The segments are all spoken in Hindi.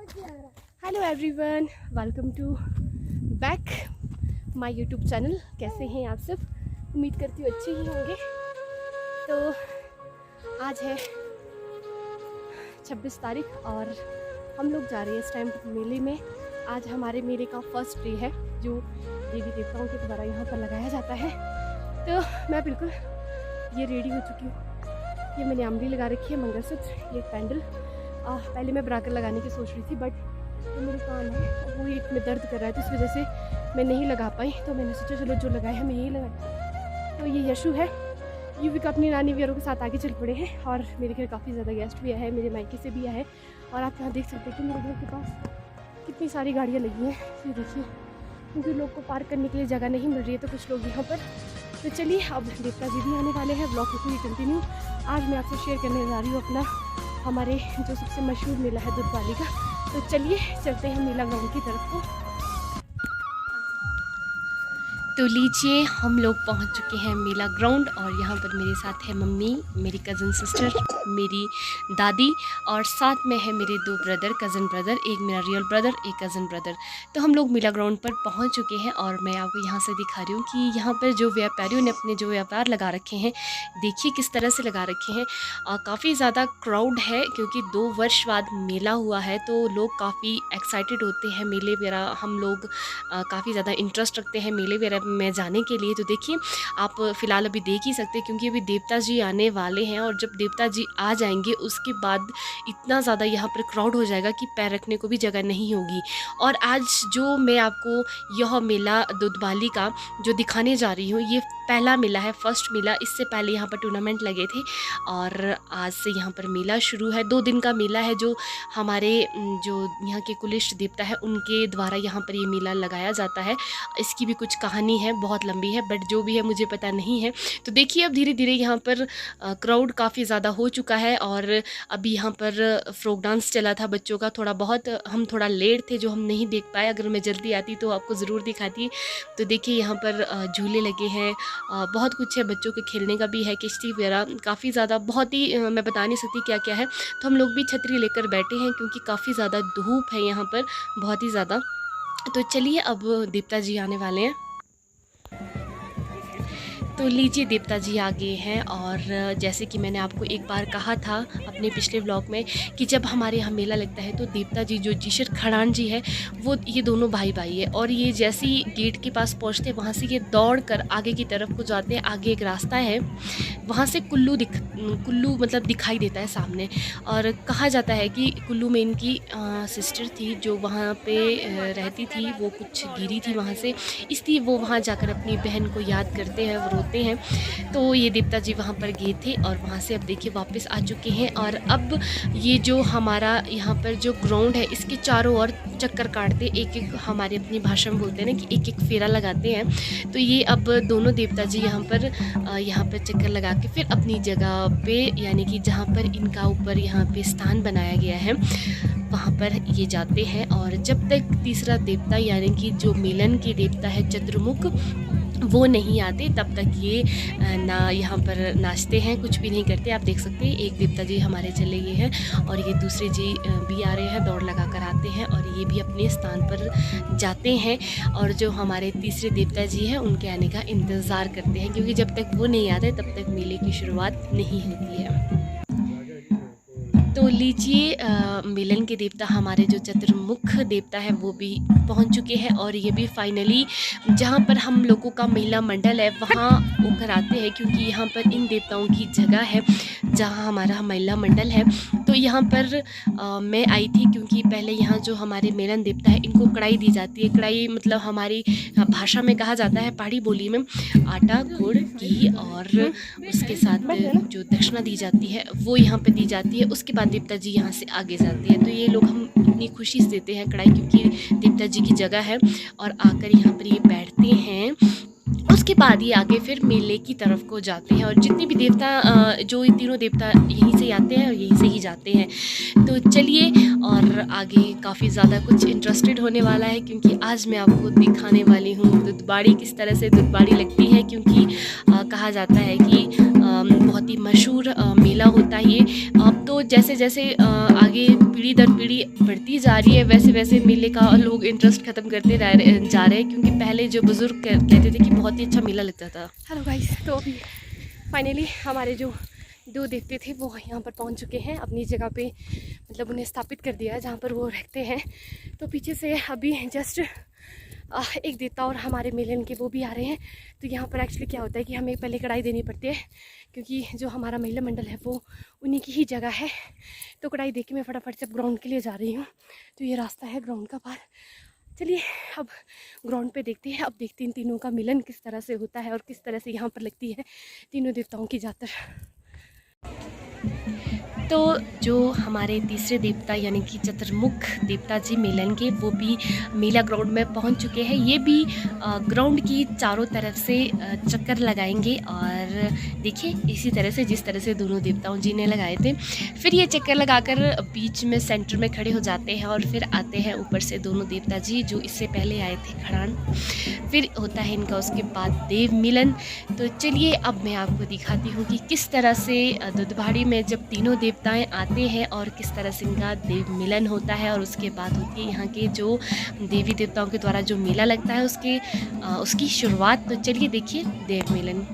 Hello everyone, welcome to back my YouTube channel. कैसे हैं आप सब? उम्मीद करती हूँ अच्छे ही होंगे। तो आज है 26 तारीख और हम लोग जा रहे हैं इस टाइम मेले में। आज हमारे मेले का फर्स्ट डे है जो देवी देवताओं के द्वारा यहाँ पर लगाया जाता है। तो मैं बिल्कुल ये रेडी हो चुकी हूँ। ये मैंने अम्बरी लगा रखी है, मंगलसूत्र, ये पैंडल। पहले मैं ब्राकर लगाने की सोच रही थी बट जो मेरे कान है वो एक में दर्द कर रहा है, तो इस वजह से मैं नहीं लगा पाई। तो मैंने सोचा चलो जो लगाया है मैं यही लगाई। तो ये यशु है, ये भी अपनी नानी वियरों के साथ आगे चल पड़े हैं और मेरे घर काफ़ी ज़्यादा गेस्ट भी आए हैं, मेरे मायके से भी आए हैं। और आप यहाँ देख सकते हैं कि मेरे घर के पास कितनी सारी गाड़ियाँ लगी हैं। ये देखिए, क्योंकि लोग को पार्क करने के लिए जगह नहीं मिल रही है तो कुछ लोग यहाँ पर। तो चलिए, अब देवता जी भी आने वाले हैं। ब्लॉग को पूरी कंटिन्यू। आज मैं आपसे शेयर करने जा रही हूँ अपना हमारे जो सबसे मशहूर मेला है दुधवाली का। तो चलिए चलते हैं मेला ग्राउंड की तरफ को। तो लीजिए, हम लोग पहुंच चुके हैं मेला ग्राउंड और यहाँ पर मेरे साथ है मम्मी, मेरी कज़न सिस्टर, मेरी दादी और साथ में है मेरे दो ब्रदर, कज़न ब्रदर, एक मेरा रियल ब्रदर, एक कज़न ब्रदर। तो हम लोग मेला ग्राउंड पर पहुंच चुके हैं और मैं आपको यहाँ से दिखा रही हूँ कि यहाँ पर जो व्यापारियों ने अपने जो व्यापार लगा रखे हैं, देखिए किस तरह से लगा रखे हैं। काफ़ी ज़्यादा क्राउड है क्योंकि 2 वर्ष बाद मेला हुआ है, तो लोग काफ़ी एक्साइटेड होते हैं मेले वगैरह। हम लोग काफ़ी ज़्यादा इंटरेस्ट रखते हैं मेले वगैरह में जाने के लिए। तो देखिए, आप फ़िलहाल अभी देख ही सकते हैं क्योंकि अभी देवता जी आने वाले हैं और जब देवता जी आ जाएंगे उसके बाद इतना ज़्यादा यहाँ पर क्राउड हो जाएगा कि पैर रखने को भी जगह नहीं होगी। और आज जो मैं आपको यह मेला दुधवाली का जो दिखाने जा रही हूँ, ये पहला मेला है, फर्स्ट मेला। इससे पहले यहाँ पर टूर्नामेंट लगे थे और आज से यहाँ पर मेला शुरू है। 2 दिन का मेला है जो हमारे जो यहाँ के कुलिष्ट देवता है उनके द्वारा यहाँ पर ये मेला लगाया जाता है। इसकी भी कुछ कहानी है, बहुत लंबी है, बट जो भी है मुझे पता नहीं है। तो देखिए, अब धीरे धीरे यहाँ पर क्राउड काफ़ी ज़्यादा हो चुका है और अभी यहाँ पर फ्रोक डांस चला था बच्चों का। थोड़ा बहुत हम थोड़ा लेट थे जो हम नहीं देख पाए, अगर मैं जल्दी आती तो आपको ज़रूर दिखाती। तो देखिए, यहाँ पर झूले लगे हैं, बहुत कुछ है, बच्चों के खेलने का भी है, किश्ती वगैरह, काफ़ी ज़्यादा, बहुत ही मैं बता नहीं सकती क्या क्या है। तो हम लोग भी छतरी लेकर बैठे हैं क्योंकि काफ़ी ज़्यादा धूप है यहाँ पर, बहुत ही ज़्यादा। तो चलिए, अब देवता जी आने वाले हैं। तो लीजिए, देवता जी आ गए हैं और जैसे कि मैंने आपको एक बार कहा था अपने पिछले व्लॉग में कि जब हमारे यहाँ मेला लगता है तो देवता जी जो जीशर खड़ान जी है वो, ये दोनों भाई भाई है और ये जैसे ही गेट के पास पहुँचते हैं वहाँ से ये दौड़ कर आगे की तरफ को जाते हैं। आगे एक रास्ता है, वहाँ से कुल्लू मतलब दिखाई देता है सामने। और कहा जाता है कि कुल्लू में इनकी सिस्टर थी जो वहाँ पे रहती थी, वो कुछ गिरी थी वहाँ से, इसलिए वो वहाँ जाकर अपनी बहन को याद करते हैं, वो रोते हैं। तो ये देवता जी वहाँ पर गए थे और वहाँ से अब देखिए वापस आ चुके हैं। और अब ये जो हमारा यहाँ पर जो ग्राउंड है इसके चारों ओर चक्कर काटते, एक एक, हमारे अपनी भाषा में बोलते हैं ना कि एक एक फेरा लगाते हैं। तो ये अब दोनों देवता जी यहाँ पर चक्कर लगा के फिर अपनी जगह पे, यानी कि जहाँ पर इनका ऊपर यहाँ पे स्थान बनाया गया है वहाँ पर ये जाते हैं। और जब तक तीसरा देवता यानी कि जो मिलन के देवता है चतुर्मुख, वो नहीं आते तब तक ये ना यहाँ पर नाचते हैं, कुछ भी नहीं करते। आप देख सकते हैं एक देवता जी हमारे चले गए हैं और ये दूसरे जी भी आ रहे हैं, दौड़ लगा कर आते हैं और ये भी अपने स्थान पर जाते हैं। और जो हमारे तीसरे देवता जी हैं उनके आने का इंतज़ार करते हैं क्योंकि जब तक वो नहीं आते तब तक मेले की शुरुआत नहीं होती है। तो लीजिए, मिलन के देवता हमारे जो चतुर्मुख देवता है वो भी पहुंच चुके हैं और ये भी फाइनली जहां पर हम लोगों का महिला मंडल है वहां होकर आते हैं क्योंकि यहाँ पर इन देवताओं की जगह है जहां हमारा महिला मंडल है। तो यहाँ पर मैं आई थी क्योंकि पहले यहाँ जो हमारे मिलन देवता है इनको कढ़ाई दी जाती है। कढ़ाई मतलब हमारी भाषा में कहा जाता है, पहाड़ी बोली में, आटा, गुड़, घी और उसके साथ जो दक्षिणा दी जाती है वो यहाँ पर दी जाती है। उसके बाद देवता जी यहाँ से आगे जाते हैं। तो ये लोग हम इतनी खुशी से देते हैं कढ़ाई क्योंकि देवता जी की जगह है और आकर यहाँ पर ये बैठते हैं उसके बाद ये आगे फिर मेले की तरफ को जाते हैं, और जितने भी देवता जो ये तीनों देवता यहीं से आते हैं और यहीं से ही जाते हैं। तो चलिए, और आगे काफ़ी ज़्यादा कुछ इंटरेस्टेड होने वाला है, क्योंकि आज मैं आपको दिखाने वाली हूँ दुधबाड़ी किस तरह से दुधबाड़ी लगती है। क्योंकि कहा जाता है कि बहुत ही मशहूर मेला होता है ये। अब तो जैसे जैसे आगे पीढ़ी दर पीढ़ी बढ़ती जा रही है, वैसे वैसे मेले का लोग इंटरेस्ट ख़त्म करते जा रहे हैं। क्योंकि पहले जो बुज़ुर्ग कहते थे कि बहुत ही अच्छा मेला लगता था। हेलो गाइस, तो अभी फाइनली हमारे जो दो देवते थे वो यहाँ पर पहुँच चुके हैं अपनी जगह पे, मतलब उन्हें स्थापित कर दिया है जहाँ पर वो रहते हैं। तो पीछे से अभी जस्ट एक देवता और हमारे मेलन के वो भी आ रहे हैं। तो यहाँ पर एक्चुअली क्या होता है कि हमें पहले कढ़ाई देनी पड़ती है, क्योंकि जो हमारा महिला मंडल है वो उन्हीं की ही जगह है। तो कढ़ाई दे के मैं फटाफट से अब ग्राउंड के लिए जा रही हूँ। तो ये रास्ता है ग्राउंड का पार। चलिए अब ग्राउंड पे देखते हैं, अब देखते हैं इन तीनों का मिलन किस तरह से होता है और किस तरह से यहाँ पर लगती है तीनों देवताओं की जातर। तो जो हमारे तीसरे देवता यानी कि चतुर्मुख देवता जी मेलन के, वो भी मेला ग्राउंड में पहुंच चुके हैं। ये भी ग्राउंड की चारों तरफ से चक्कर लगाएंगे, और देखिए इसी तरह से जिस तरह से दोनों देवताओं जी ने लगाए थे, फिर ये चक्कर लगाकर बीच में सेंटर में खड़े हो जाते हैं, और फिर आते हैं ऊपर से दोनों देवता जी जो इससे पहले आए थे खड़ान। फिर होता है इनका उसके बाद देव मिलन। तो चलिए अब मैं आपको दिखाती हूँ कि किस तरह से दुधबाड़ी में जब तीनों देवताएं आते हैं और किस तरह से इनका देव मिलन होता है, और उसके बाद होती है यहाँ के जो देवी देवताओं के द्वारा जो मेला लगता है उसकी शुरुआत। तो चलिए देखिए देव मिलन।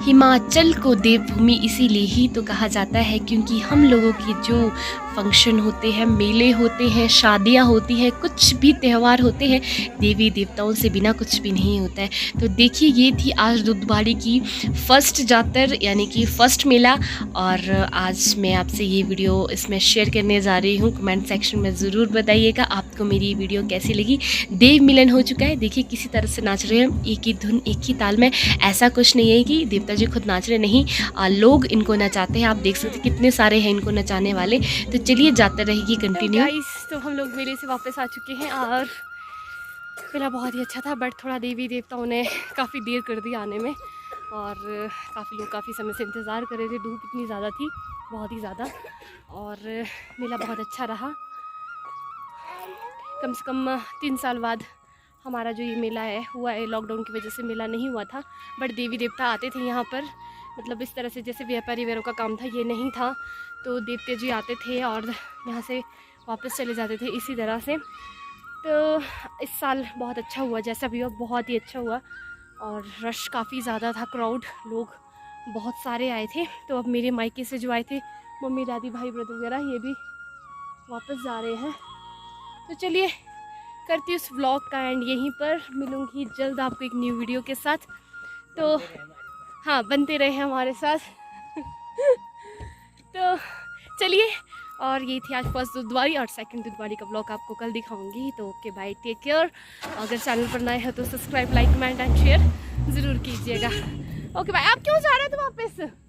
हिमाचल को देवभूमि इसीलिए ही तो कहा जाता है क्योंकि हम लोगों के जो फंक्शन होते हैं, मेले होते हैं, शादियां होती हैं, कुछ भी त्यौहार होते हैं, देवी देवताओं से बिना कुछ भी नहीं होता है। तो देखिए ये थी आज दुधवाड़ी की फ़र्स्ट जातर यानी कि फ़र्स्ट मेला, और आज मैं आपसे ये वीडियो इसमें शेयर करने जा रही हूँ। कमेंट सेक्शन में ज़रूर बताइएगा आपको मेरी वीडियो कैसी लगी। देव मिलन हो चुका है, देखिए किसी तरह से नाच रहे हैं, एक ही धुन एक ही ताल में। ऐसा कुछ नहीं है कि देवता जी खुद नाच रहे, नहीं, लोग इनको नचाते हैं। आप देख सकते हैं कितने सारे हैं इनको नचाने वाले। तो चलिए जाते रहेगी कंटिन्यू। तो हम लोग मेले से वापस आ चुके हैं और मेला बहुत ही अच्छा था, बट थोड़ा देवी देवताओं ने काफ़ी देर कर दी आने में, और काफ़ी लोग काफ़ी समय से इंतज़ार कर रहे थे। धूप इतनी ज़्यादा थी, बहुत ही ज़्यादा, और मेला बहुत अच्छा रहा। कम से कम 3 साल बाद हमारा जो ये मेला है हुआ है। लॉकडाउन की वजह से मेला नहीं हुआ था, बट देवी देवता आते थे यहाँ पर। मतलब इस तरह से जैसे व्यापारी वगैरह का काम था, ये नहीं था। तो देवते जी आते थे और यहाँ से वापस चले जाते थे इसी तरह से। तो इस साल बहुत अच्छा हुआ, जैसा भी हुआ बहुत ही अच्छा हुआ, और रश काफ़ी ज़्यादा था, क्राउड, लोग बहुत सारे आए थे। तो अब मेरे मायके से जो आए थे मम्मी दादी भाई ब्रदर वगैरह, ये भी वापस जा रहे हैं। तो चलिए करती हूँ उस व्लॉग का एंड, यहीं पर मिलूँगी जल्द आपको एक न्यू वीडियो के साथ। तो हाँ, बनते रहे हमारे साथ। तो चलिए, और ये थी आज फर्स्ट दुधवारी, और सेकंड दुधवारी का ब्लॉग आपको कल दिखाऊंगी। तो ओके बाय, टेक केयर। अगर चैनल पर नए हैं तो subscribe, like, comment and share ज़रूर कीजिएगा। Okay bye. आप क्यों जा रहे थे वापस?